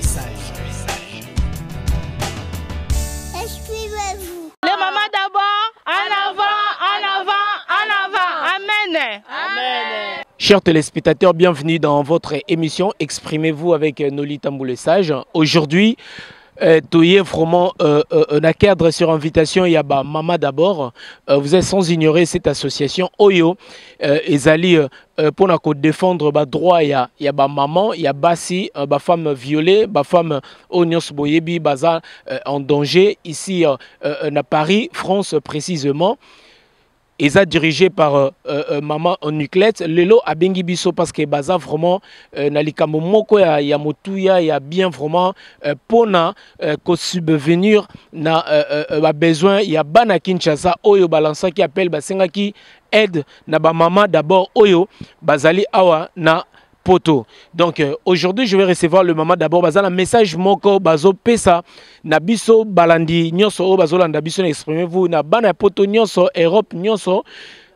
Suivez-vous. Les mamans d'abord, en avant, en avant, en avant. Amen. Amen. Chers téléspectateurs, bienvenue dans votre émission Exprimez-vous avec Nolita Mboulé-Sage. Aujourd'hui, tu es vraiment un cadre sur invitation. Il y a Maman d'abord. Vous êtes sans ignorer cette association Oyo. Ezali pour défendre le droit. Il y a maman, il y a Bassi, femme violée, femme Onyos Boyebi, baza en danger ici à Paris, France précisément. Ils sont dirigés par maman en nucléate. Lelo a bengi biso parce que baza vraiment nalikambo moko ya motuya ya bien vraiment pona ko subvenir na besoin ya bana Kinshasa oyo balança qui appelle basenga qui aide na ba maman d'abord oyo bazali awa na poto. Donc aujourd'hui je vais recevoir le maman d'abord bazala message moko bazo pesa na biso balandi nyonso o bazolanda biso exprimez-vous na bana poto nyonso Europe nyonso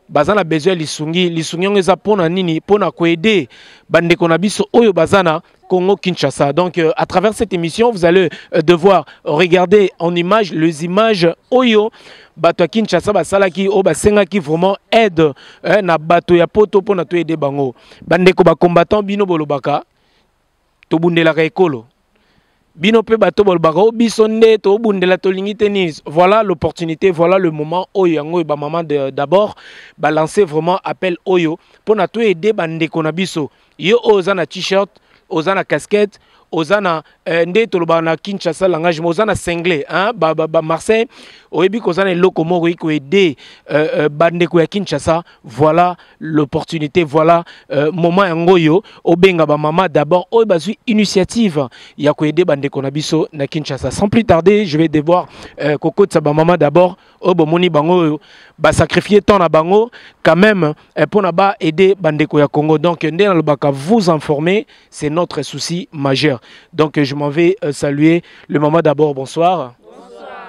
bazana besoin lisungi ngeza pona nini pona ko aider bande ko na biso oyo bazana Congo Kinshasa. Donc à travers cette émission vous allez devoir regarder en image les images oyo bato Kinshasa basalaki o basenga ki vraiment aide na bato ya poto pona to aider bango bande ko ba combattant bino bolobaka to bundela ka ekolo bino pe bato bolobaka o biso nde to bundela to lingi tennis. Voilà l'opportunité, voilà le moment oyo yango ba maman d'abord balancer vraiment appel oyo pona to aider bande ko na biso yo ozana t-shirt ozana casquette ozana nde toloba na Kinshasa langage ozana singlé hein Marseille oyebi kozana loko moko iko aider bande ko ya Kinshasa. Voilà l'opportunité, voilà moment yango yo obenga ba mama d'abord oyo bazui initiative ya ko aider bande ko na biso na Kinshasa. Sans plus tarder, je vais devoir kokotsa ba mama d'abord o bomoni bango ba sacrifier temps na bango quand même pour na ba aider bande ko ya Congo. Donc nde na lobaka vous informer, c'est notre souci majeur. Donc je m'en vais saluer le maman d'abord. Bonsoir. Bonsoir.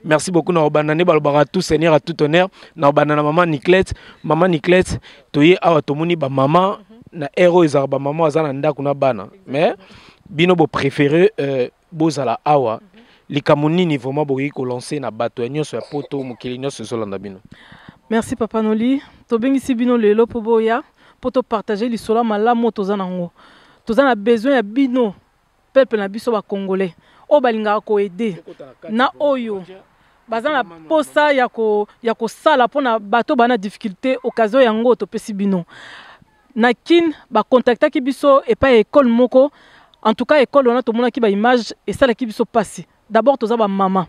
Merci beaucoup na banane balobara tout seigneur à tout honneur na banana maman Niclette. Maman Niclette toye awa tomoni ba maman na héros ezar ba maman azana ndako na bana. Mais bino bo préféré bozala awa likamoni ni vraiment boyi ko lancer na bato nyonso ya poto mokili nyonso zolanda bino. Merci Papa Noli. To bengisi bino lelo po boya poto partager lisola malamu tozana ngo. Tozana besoin ya bino peuple na biso ba congolais o balinga ko aider na oyo bazana posa ya ko sala pona bato bana difficulté occasion yango to pesi bino na kin ba contacta ki biso et pas école moko. En tout cas école on a to mona ki ba image et sala ki biso passer d'abord toza ba maman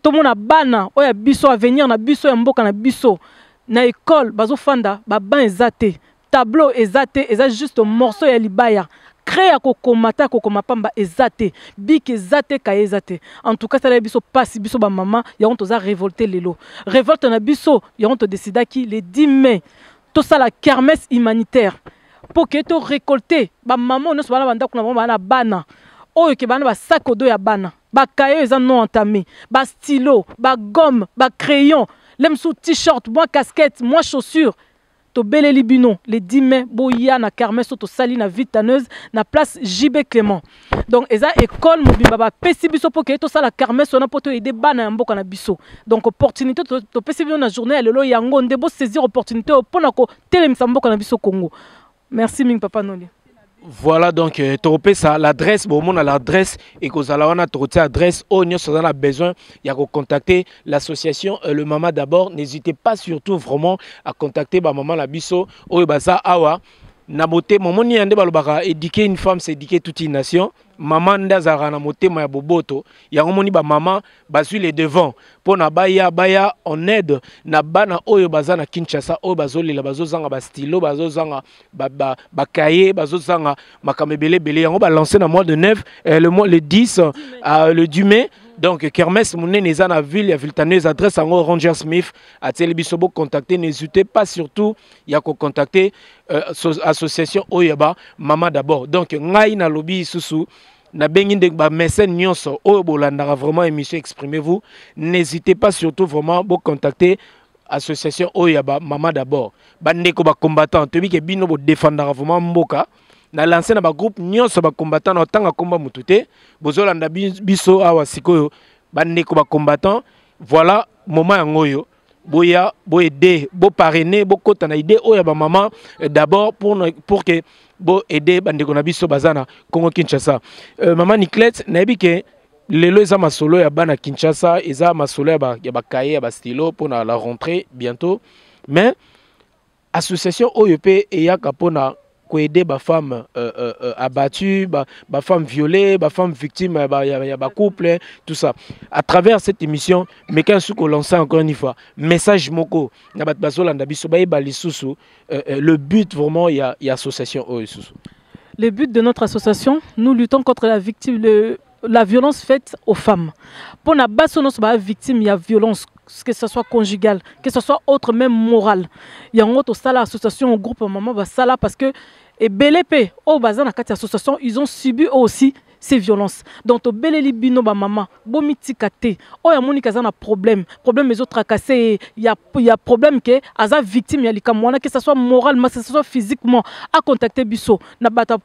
to mona bana oya biso avenir na biso ya mboka na biso na école bazo fanda ba ban ezate tableau ezate eza juste morceau ya libaya créer kokomata kokomapamba ezate bik ezate ka ezate. En tout cas ça la biso passe biso ba maman ya on toza révolter lelo révolte na biso ya on to décida ki le 10 mai tout ça la kermesse humanitaire pour que to récolter ba maman no bana banda kuna bana bana oyo ke bana ba sac odo ya bana ba cahier eza non entamé ba stylo ba gomme ba crayon lem sous t-shirt moi casquette moi chaussures to beleli bino le 10 mai boya na kermesse to sali na vitaneuse na place JB Clément. Donc eza école mobimba ba pesi biso pour que to sala kermesse on a poto aider bana mboka na biso. Donc opportunité to pesi bino na journée lelo yango ndebo saisir opportunité pona ko telemisa mboka na biso Congo. Merci Ming Papa Noli. Voilà donc topé ça l'adresse bon on a l'adresse et que on a trouvé adresse on a besoin il y a contacter l'association le maman d'abord. N'hésitez pas surtout vraiment à contacter ba maman la biso oyo baza awa na boté maman ni ande balobaka éduquer une femme c'est éduquer toute une nation. Maman ndazara na motema ya boboto ya ngomoni ba maman bazui les devant pour na baya en aide na bana oyo bazana Kinshasa oyo bazolela bazozanga ba stylo bazozanga ba cahier bazozanga makamebele bele yango ba lancer na mois de 9 le 10 le 10 mai. Donc kermesse monene eza na ville ya Viltaneuse adresse en Ranger Smith à Télébisobo contacter. N'hésitez pas surtout il y a contacter association Oyaba maman d'abord. Donc ngai na lobby susu na bengi de ba mécène nyonso oyo bolandaka vraiment émission exprimez-vous. N'hésitez pas surtout vraiment bo contacter association Oyaba maman d'abord. Bandeko ba combattant tebi ke bino bo défendra vraiment mboka na lancé na ba groupe nyonso ba combattant na tanga komba mutute bozolanda biso awa sikoyo bandeko ba combattant voilà moment yangoyo boya bo aider bo parrainer bo kota na idée oya ba maman d'abord pour que bo aider bandeko na biso bazana Congo Kinshasa maman Niclette na ebike lelo eza masolo ya bana Kinshasa eza masolo ya ba cahier ya ba stylo pour la rentrée bientôt mais association OEP eyaka pona ko aider ba femmes abattues ba femmes violées ba femmes victimes ya ba couple tout ça à travers cette émission mais quand sous ko lancer encore une fois message moko na bat bazolanda biso ba lisusu le but vraiment il y a association OEP. Le but de notre association, nous luttons contre la violence faite aux femmes. Pour la base de victime, il y a violence, que ce soit conjugale, que ce soit autre, même morale. Il y a une autre association, un groupe maman basala parce que et BLP, au bazar na kati association, ils ont subi aussi ces violences. Donc au beleli bino ba maman, bo mitikate, o ya moni kaza na problème les autres tracasser, il y a problème que aza victime ya likamwana que ce soit moralement, que ce soit physiquement à contacter biso na bata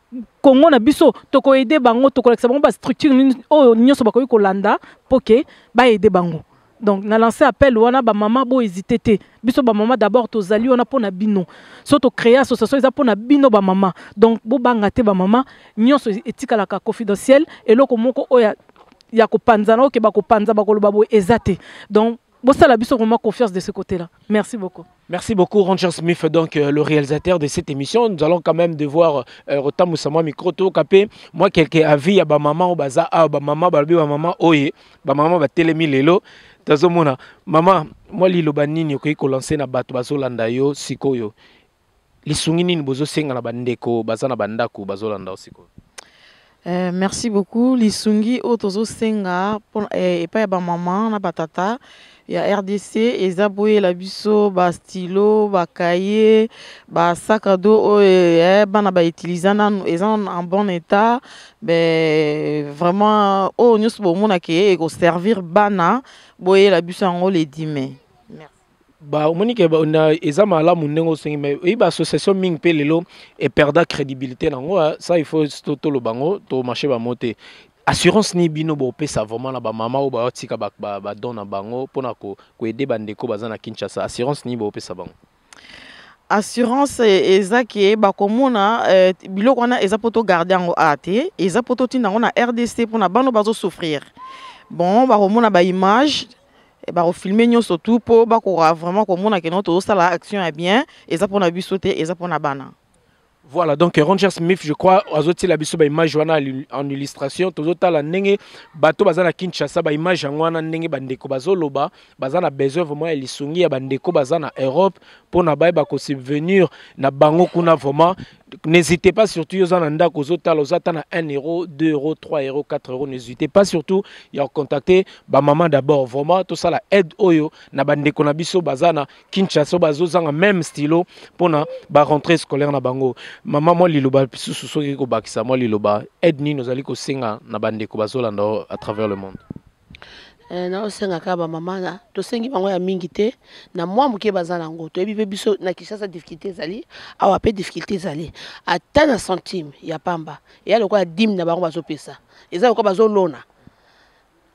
Congo na biso to ko aider bango to ko ba structure o nyonso ba ko landa pour que ba aider bango. Donc, on a lancé appel, on a ba maman bo hésité té. Biso ba maman d'abord to zali on a pona bino. So to créer association za pona bino ba maman. Donc bo bangate ba maman nyonso etika la ka confidentiel et loko moko oya ya ko panza na ke ba ko panza ba ko lo babo ezate. Donc bo sala biso vraiment confiance de ce côté-là. Merci beaucoup. Merci beaucoup Ranger Smith, donc le réalisateur de cette émission. Nous allons quand même devoir Rotam Moussama micro to capé. Moi quelqu'un avis ya ba maman au baza a ba maman ba maman oye ba maman ba telemi lelo. Tazomona maman moi liloba nini ko lancer na bato bazolanda yo sikoyo. Lisungi nini bozo senga na bandeko baza na bandako bazolanda sikoyo. Merci beaucoup lisungi otozo senga et pas ba maman na batata. Il y a RDC, Ezaboye, la biso, ba stylo, ba cahier, ba sac à dos, bana ba utilisana, ils sont en bon état, ben vraiment, nous sommes bon et go servir bana, boye la biso en haut les 10 mai. Merci. Bah, on que on a ezama la munengo sengi mais oui ba association ming pe lelo et perdre crédibilité nango ça il faut to lo bango to marché ba moté. Assurance ni bino bo pesa vraiment na ba mama ou ba tika ba dona bango pona ko aider bandeko bazana Kinshasa assurance ni bo pesa bango assurance ezaki ba komona biloko wana eza poto garder ngo ate eza poto tinda ngo na RDC pona bano bazo souffrir bon ba komona ba image et ba filmer nyonso tout po ba ko vraiment komona ke notre sala action est bien eza pona bisote eza pona bana. Voilà, donc Ranger Smith, je crois, azoti la biso ba image wana en illustration, tozota la ndenge bato bazana Kinshasa ba image wana ndenge bandeko bazoloba, bazana besoin vraiment elisungi ya bandeko bazana Europe pour na ba ko subvenir na bango kuna vraiment. N'hésitez pas surtout aux anda kozota lozata na 1 euro, 2 euros, 3 euros, 4 euros, n'hésitez pas surtout à contacter ba maman d'abord vraiment tout ça la aide oyo na bandeko na biso bazana Kinshasa bazozanga même stylo pour na ba rentrée scolaire na bango. Maman moi liloba susu soki ko bakisa moi liloba aide ni nous allons ko singa na bandeko bazolanda à travers le monde. Na osenga ka ba mama na to sengi bango ya mingi te na mwa muke bazana ngo to ebi biso na Kinshasa difficulté zali awa pe difficulté zali ata na centime ya pamba ya lokwa dim na bango bazo pesa eza lokwa bazo lona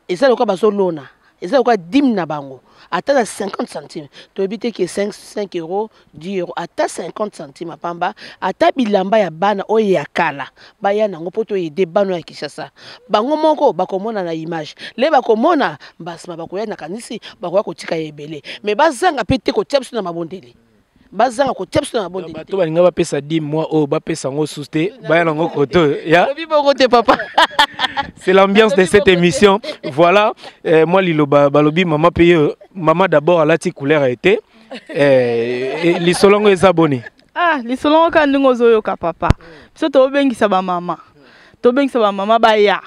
eza lokwa bazo lona eza lokwa dim na bango ata na 50 centimes to ebi te ke 5 euros 10 euros ata 50 centimes pamba ata bilamba ya bana oyo ya kala baya nango poto yede bano ya Kinshasa bango moko bakomona na image le bakomona basma bakoya na kanisi bakoya kotika yebele mais bazanga pete ko tiapso na mabondeli bazanga ko tiapso na mabondeli bato balinga ba pesa 10 mois o ba pesa ngo suste baya nango koto ya côté papa. C'est l'ambiance de cette émission. Voilà, moi liloba balobi maman paye maman d'abord à la couleur a été les solongo les abonnés. Ah, les solongo quand nous zoyo ka papa. So to bengi sa ba maman. To bengi sa ba maman ba ya.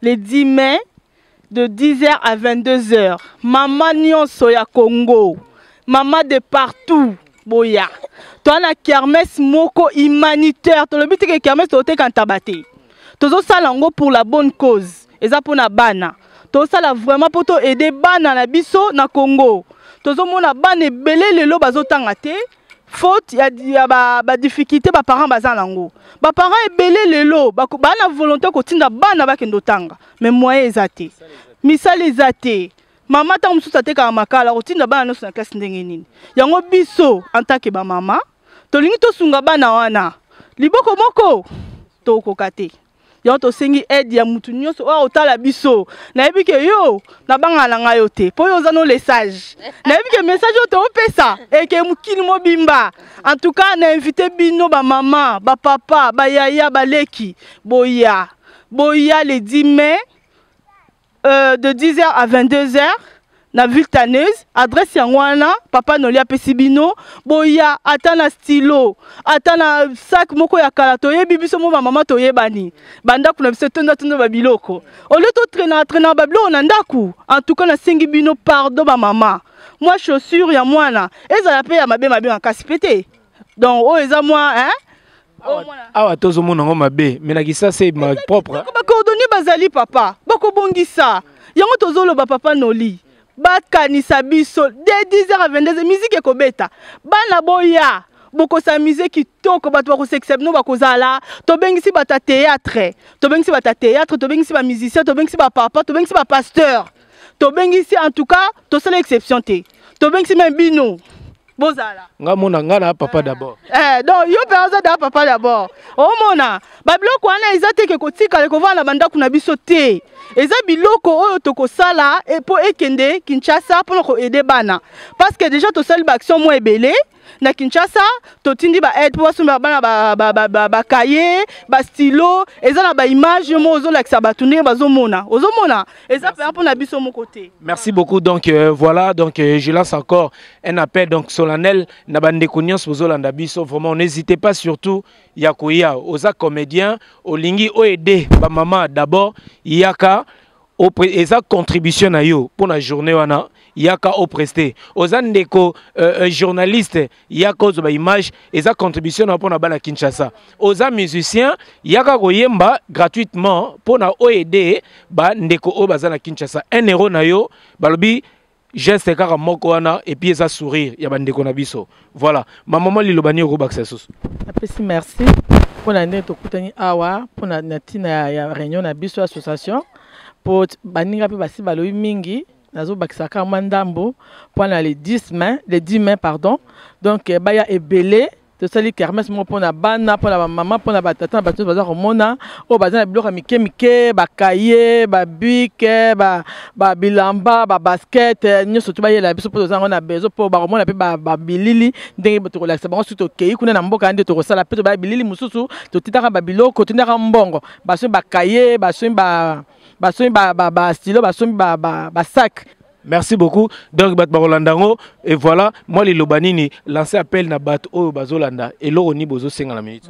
Les 10 mai de 10h à 22h. Maman nyonso ya Congo. Maman de partout. Boya. Toi na kermesse moko humanitaire. To le but que kermesse to te kan tabate. Tozo salango pour la bonne cause. Eza pour na bana. Tozo sala vraiment pour to aider bana na biso na Congo. Tozo mona bana belé lelo bazo tangate. faute ya ba difficulté ba parents baza nango ba parents ebele lelo ba na volonté ko tinda bana ba kendo tanga mais moyen ezate misali ezate mama ta mususu ateka makala ko tinda bana no na classe ndenge nini yango biso en tant que ba mama to lingi to sunga bana wana liboko moko to kokate yango to sengi aide ya mutu nyonso o otala biso na yebi ke yo na banga na ngayo te po yo zano le sage na yebi ke message o to opesa e ke mukili mobimba en tout cas na invité bino ba maman ba papa ba yaya ba leki boya le 10 mai de 10h à 22h na ville taneuse adresse yangwana papa Noli apesi bino boya atana stylo atana sac moko ya kala toyebi biso mo mama toyebani banda kuna biso tonda ba biloko ole to traîner ba biloko na ndaku en tout cas na sengi bino pardon ba mama moi chaussure ya mwana ezala pe ya mabe en kasipete donc o eza moi hein awa tozo mona ngo mabe menaki ça c'est ma propre ba coordonner bazali papa bako bongisa yango tozolo ba papa Noli bakanisa biso de 10h à 22h musique ekobeta bana boya boko sa musique kitoko bato bako s'excepte no bakozala to bengisi bata théâtre to bengisi ba musicien to bengisi ba papa to bengisi ba pasteur to bengisi en tout cas to sala exception te to bengisi même bino bozala nga mona nga na papa d'abord donc yo penza da papa d'abord o mona ba biloko wana ezate ke kotika ko vana banda kuna biso te eza biloko oyo tokosala et pour ekende Kinshasa pour ko aider bana parce que déjà to sali ba action mo ebele na Kinshasa to tindi ba aide pour so bana ba cahier ba stylo eza na ba image mo zo la sabatunde bazomona ozomona eza pour na biso mon côté. Merci beaucoup donc voilà donc je lance encore un appel donc solennel na bande konyos bozolanda biso vraiment n'hésitez pas surtout yakoya aux comédiens au lingi o aider ba maman d'abord yaka au eza contribution na yo pour la journée wana yaka au presté aux ndeko journaliste yaka aux ba image eza contribution na pour na bana Kinshasa aux musiciens yaka koyemba gratuitement pour na aider ba ndeko o bazana Kinshasa 1 euro na yo balobi geste kaka moko wana et puis eza sourire ya bandeko na biso voilà ma maman lilobani ko baksa sus apesi merci pour la ndeto kutani awa pour na tina ya réunion na biso association pour baninga pe basi baloyi mingi nazo bakisa ka mandambo pour le 10 mai pardon donc baya ebele to sali kermesse mo pona bana pona ba maman pona ba tata ba to baza komona o baza na biloko mike ba kaye ba bic ba bilamba ba basket nyoso to bayela biso po zango na bezo po ba komona pe ba bilili ndenge to relaxa bango suto kei kuna na mboka ande to kosala pe to ba bilili mususu to titaka ba biloko to ndaka mbongo ba so ba kaye ba so ba stylo ba so ba sac. Merci beaucoup. Donc, Bat Barolandango, et voilà, moi, les Lobanini, lancé appel na Bat O Bazolanda, et l'Oroni Bozo Sing à la minute.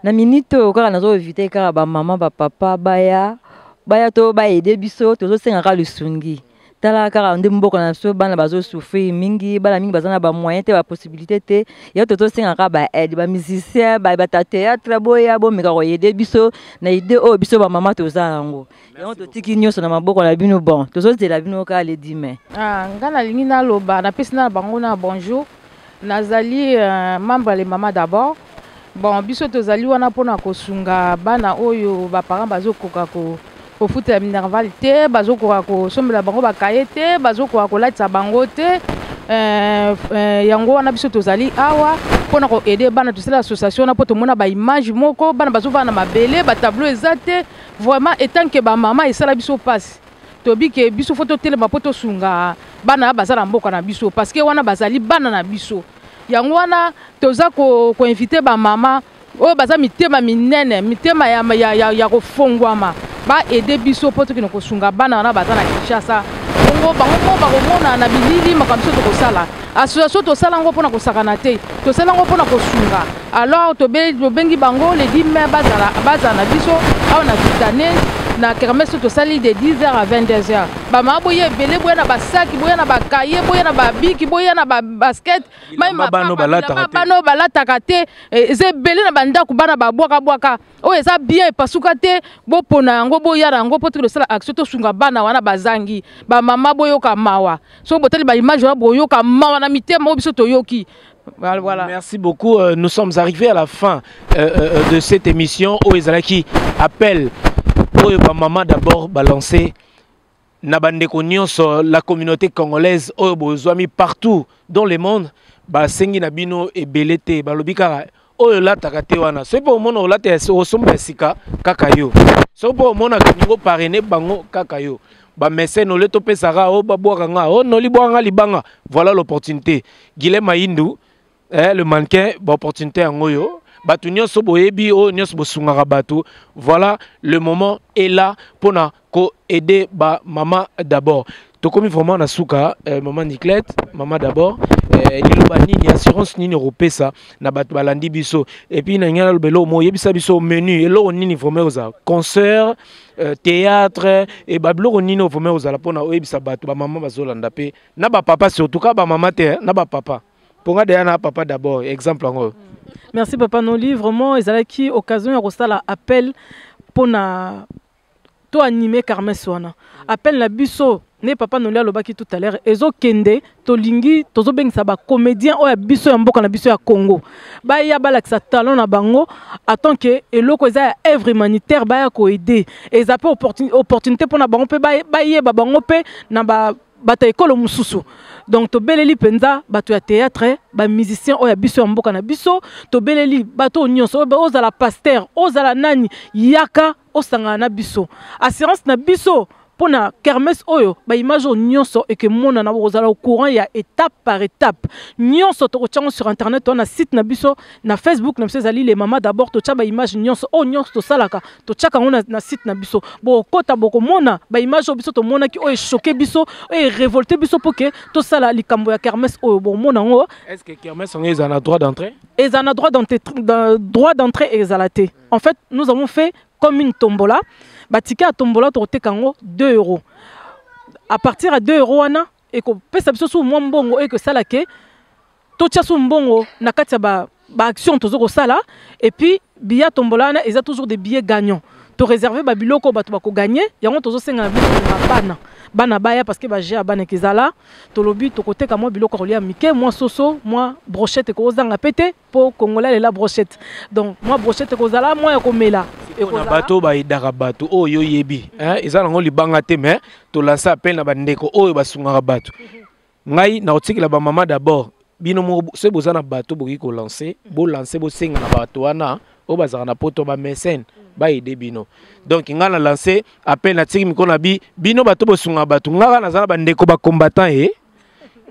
Na minute, quand on a évité, car maman, papa, baya to ba aider biso, to sing à Lusungi. Tala car on dembo qu'on a so bana bazo souffrir mingi, bana mingi bazana ba moyen te ba possibilité te, ya to sing à ba aide ba musicien, ba théâtre boya bo meka aider biso, na idée o biso ba maman to za ngo. Et on te tiki nyoso na maboko la bino bon. To de la bino ka le 10 mai. Ngana lingi na loba na pesina bango na bonjour. Nazali membre les maman d'abord. Bon biso to zali wana pona kosunga bana oyo ba parents bazo koka ko futa minerval te, bazo koka ko sombela bango ba kaye te, bazo koka ko latsa bango te. Yango wana biso to zali awa pona ko aider bana to sala association na poto mona ba image moko bana bazo vana mabele ba tableau ezate vraiment étant que ba maman esala biso passe to bi ke biso photo tele ba poto sunga bana bazala mboka na biso parce que wana bazali bana na biso yango wana toza ko inviter ba maman o baza mitema minene mitema ya ko fongwama ba aider biso poto kino ko sunga bana wana bazala Kinshasa bango bakomona na bilili makambo to kosala association to sala ngo pona kosakana te to sala ngo pona kosunga alors to bengi bango le 10 mai bazala na biso awa na vitane na kermesse tosali de 10h à 22h bamama boya ebele boya na basaki boya na bakaye boya na babiki boya na basket bano balataka te eza ebele na bandako bana babwaka oyo eza bien epasuka te bopona yango boya na yango mpo toki tosala action tosunga bana wana bazangi bamama boyoka mawa so botali baimage wana boyoka mawa na mitema oyo biso toyoki. Voilà. Merci beaucoup. Nous sommes arrivés à la fin de cette émission. Oezalaki appelle maman d'abord balancer Nabandeko nyonso la communauté congolaise Oyo partout dans le monde. Ba sengi nabino et belete balobika oyo la takate wana. C'est pour mon la te osomba sika kakayo. C'est pour mon akingo parrainé bango kakayo. Ba messé no leto pesara o babwanga o no libwanga libanga. Voilà l'opportunité. Guilhem Maïndou le mannequin, opportunité en Oyo. Batu nyonso boyebi o nyonso bosungaka batu. Voilà, le moment est là pour na ko aider ba maman d'abord. To komi vraiment na suka maman Niclette, maman d'abord. Liloba nini assurance nini ropesa na batu balandi biso. Et puis na ngala lobelo mo yebisa biso menu elo nini vraiment oza concert, théâtre et bablo nini vraiment oza la pona oyebisa batu ba maman bazolanda pe na ba papa surtout ka ba maman te na ba papa. Pour Diana, papa d'abord, exemple en Merci papa Noli, vraiment ils allaient qui occasion de la appel pour na to animer Carmen Soana. Appel la biso ne papa Noli alobaki tout à l'heure ezo kende to lingi tozo bengisa ba comédien o ya biso ya mboka na biso ya Congo. Ba ya balakisa talent na bango attend que eloko za œuvre humanitaire ba ya ko aider. Et ça peut opportunité pour na bango pe ba ye ba bango pe na ba bata ekolo mususu. Donc to beleli penza bato ya théâtre ba musicien o ya biso ya mboka na biso to beleli bato nyonso ozala pasteur ozala nani yaka osanga na biso assurance na biso pona kermesse oyo ba image nyonso et que mona na ozala au courant ya étape par étape nyonso to tchango sur internet on a site na biso na Facebook na biso ali les mamas d'abord to tcha ba image nyonso o nyonso to salaka to tchaka on na site na biso bo kota boko mona ba image biso to mona ki o choqué biso et révolté biso pour que to sala likambo ya kermesse oyo bo mona ngo. Est-ce que kermesse on a droit d'entrée? Ils en a droit d'entrée et exalaté. En fait nous avons fait comme une tombola. Batika tombola to kango 2 €. À partir à 2 € wana et ko pesa biso sou mbongo et que ça la ke to tia sou mbongo na katia ba action to zoko sala et puis billet tombola na ils a toujours des billets gagnants. To réserver ba biloko ba to ba ko gagner yango to zo senga bana bana baya parce que ba j'ai bana kizala to lobi to côté ka moi biloko kolia mike moi soso moi brochette ko zanga pété pour congolais la brochette. Donc moi brochette ko zala moi ko mela na bato ba idara bato oyo yebi hein ezala ngo libanga te mais to lancer appel na bandeko oyo basungaka bato ngai na otikela ba mama d'abord bino mo se bozana bato boki ko lancer bo lancer bo senga na bato wana o bazaka na poto ba mécène ba aider bino donc ngana lancer appel na tiki mikona bino bato bosunga bato ngaka na zana bandeko ba combattant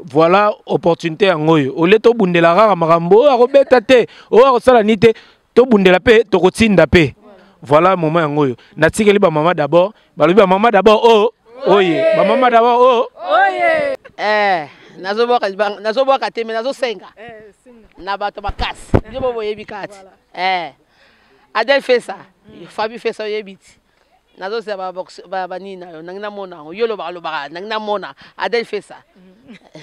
voilà opportunité ngoyo o leto bundela rara makambo akobeta te o akosala nite to bundela pe to kotinda pe. Voilà moment yangoyo. Natikeli ba maman d'abord, balobi ba maman d'abord oh oye, ba maman d'abord oh oye. Nazoboka te mais nazo senga. Na bato bakasi. Ndio boye bikati. Adel fait ça. Fabi fait ça yebiti. Nazo se ba nina yo nangina mona yo lo ba nangina mona Adel fait ça.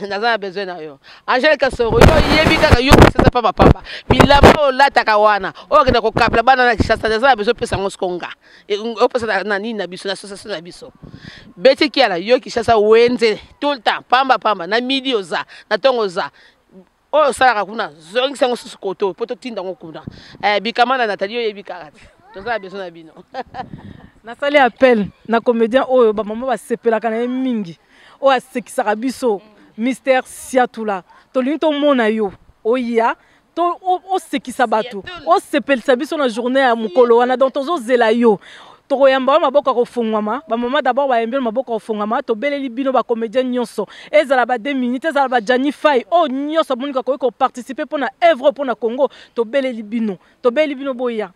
Naza besoin na yo. Angel Kasoro yo yebika yo c'est pas papa. Bilabo la takawana. O kena ko kapla bana na kishasa naza besoin pesa ngoskonga. E o pesa na nini na biso na association na biso. Beti kiala yo kishasa wenze tout le temps pamba na midi oza na tongo za. O sala kuna zongi sango sukoto poto tinda ngokuna. Bikamana Nathalie yo yebika. Toza besoin na bino. Na sali appel na comédien oyo ba maman ba sepelaka na mingi. O asekisaka biso Mystère Siatula to linto mona yo oya to o sekisa bato o sepelisa biso na journée ya mukolo wana donc tozo zela yo to koyamba maboko ko fungwama ba maman d'abord ba yembela maboko ko fungwama to beleli bino ba comédien nyonso ezala ba 2 minutes ezala ba Jani Fay o nyonso monika ko participer pour na œuvre pour na Congo to beleli bino boya.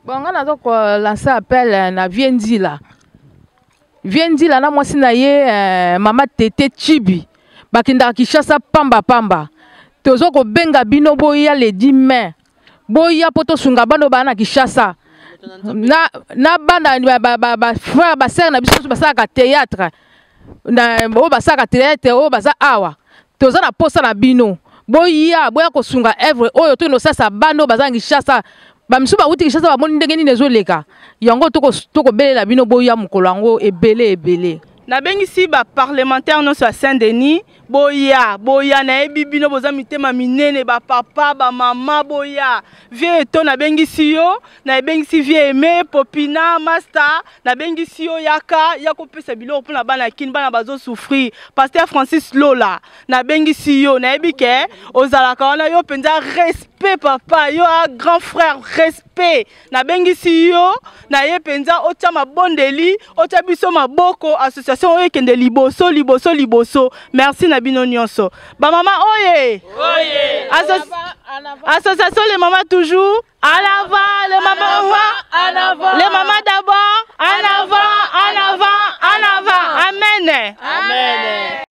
Bon on a donc lancé appel na Viendi là na mwasi na ye mama Tete Chibi bakinda Kishasa pamba tozo ko benga bino boya le 10 mai boya poto sunga bano bana Kishasa na bana ba frère ba sœur na biso basaka théâtre na o basaka théâtre o baza awa toza na posa na bino boya kosunga œuvre oyo to no sasa bando bazangi chasa ba misu ba wuti chasa ba moni ndenge ni nezoleka yango toko belela bino boya mukolo yango ebele nabengisi ba parlementaire no sa Saint-Denis boya na ebibino boza mitema minene ba papa ba mama boya vie to nabengisi yo na ebengisi vie Aimé Popina Master nabengisi yo yaka pesa bilo pour na bana kin bana bazo souffrir pasteur Francis Lola nabengisi yo na ebike ozalaka wana yo penza respect papa yo a grand frère respect nabengisi yo na ye penza otia mabondeli otia biso maboko association oyo kende liboso merci na bino nyonso ba mama oye association les mamans toujours en avant les mamans en avant les mamans d'abord en avant amen